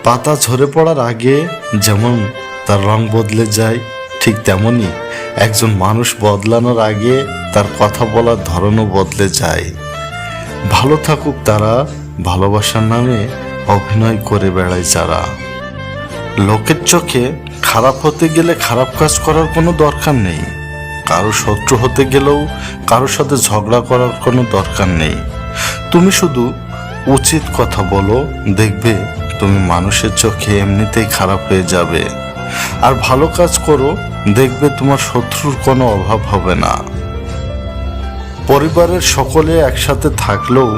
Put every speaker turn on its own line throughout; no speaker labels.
পাতা ঝরে পড়ার আগে যেমন তার রং বদলে যায়, ঠিক তেমনি একজন মানুষ বদলানোর আগে তার কথা বলার ধরনও বদলে যায়। ভালো থাকুক তারা, ভালোবাসার নামে অভিনয় করে বেড়ায় যারা। লোকের চোখে খারাপ হতে গেলে খারাপ কাজ করার কোনো দরকার নেই। কারো শত্রু হতে গেলেও কারোর সাথে ঝগড়া করার কোনো দরকার নেই। তুমি শুধু উচিত কথা বলো, দেখবে তুমি মানুষের চোখে এমনিতেই খারাপ হয়ে যাবে। আর ভালো কাজ করো, দেখবে তোমার শত্রুর কোনো অভাব হবে না। পরিবারের সকলে একসাথে থাকলেও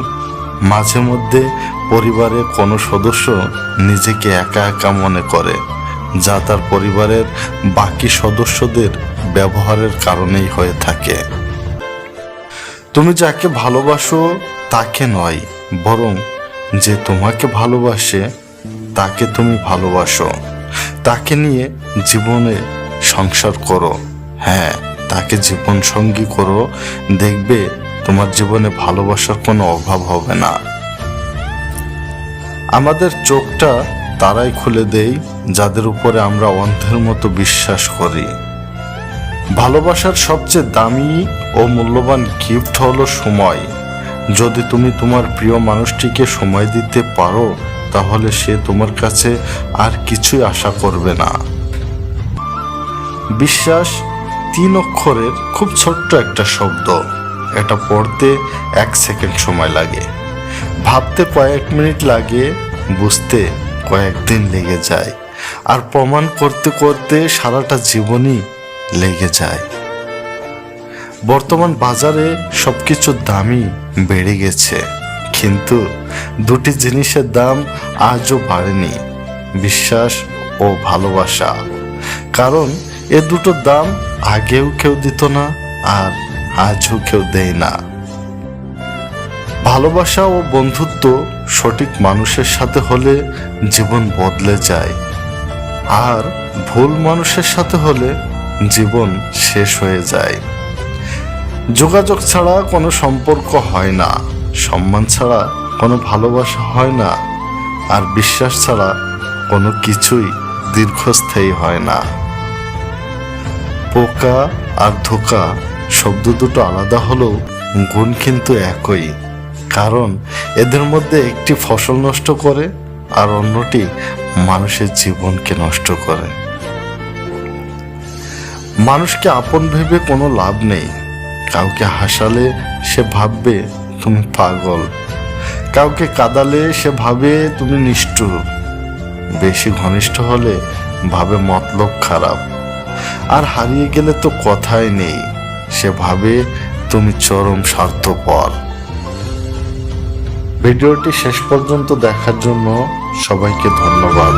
মাঝে মধ্যে পরিবারের কোনো সদস্য নিজেকে একা একা মনে করে, যা তার পরিবারের বাকি সদস্যদের ব্যবহারের কারণেই হয়ে থাকে। তুমি যাকে ভালোবাসো তাকে নয়, বরং যে তোমাকে ভালোবাসে তাকে তুমি ভালোবাসো। তাকে নিয়ে জীবনে সংসার করো, হ্যাঁ তাকে জীবন সঙ্গী করো, দেখবে তোমার জীবনে ভালোবাসার কোনো অভাব হবে না। আমাদের চোখটা তারাই খুলে দেয় যাদের উপরে আমরা অন্ধের মতো বিশ্বাস করি। ভালোবাসার সবচেয়ে দামি ও মূল্যবান গিফট হলো সময়। যদি তুমি তোমার প্রিয় মানুষটিকে সময় দিতে পারো, তাহলে সে তোমার কাছে আর কিছুই আশা করবে না। বিশ্বাস 3 অক্ষরের খুব ছোট্ট একটা শব্দ। এটা পড়তে 1 সেকেন্ড সময় লাগে, ভাবতে কয়েক মিনিট লাগে, বুঝতে কয়েকদিন লেগে যায়, আর প্রমাণ করতে করতে সারাটা জীবনই লেগে যায়। বর্তমান বাজারে সবকিছুর দামই বেড়ে গেছে, কিন্তু দুটি জিনিসের দাম আজও বাড়েনি, বিশ্বাস ও ভালোবাসা। কারণ এ দুটোর দাম আগেও কেউ দিত না, আর আজও কেউ দেয় না। ভালোবাসা ও বন্ধুত্ব সঠিক মানুষের সাথে হলে জীবন বদলে যায়, আর ভুল মানুষের সাথে হলে জীবন শেষ হয়ে যায়। যোগাযোগ ছাড়া কোনো সম্পর্ক হয় না, সম্মান ছাড়া কোনো ভালোবাসা হয় না, আর বিশ্বাস ছাড়া কোনো কিছুই দীর্ঘস্থায়ী হয় না। পোকা আর ধোঁকা শব্দ দুটো আলাদা হলেও গুণ কিন্তু একই, কারণ এদের মধ্যে একটি ফসল নষ্ট করে আর অন্যটি মানুষের জীবনকে নষ্ট করে। মানুষকে আপন ভেবে কোনো লাভ নেই। কাউকে হাসালে সে ভাববে তুমি পাগল, কাউকে কাঁদালে সে ভাবে তুমি নিষ্ঠুর, বেশি ঘনিষ্ঠ হলে ভাবে মতলব খারাপ, আর হারিয়ে গেলে তো কথাই নেই, সে ভাবে তুমি চরম স্বার্থপর। ভিডিওটি শেষ পর্যন্ত দেখার জন্য সবাইকে ধন্যবাদ।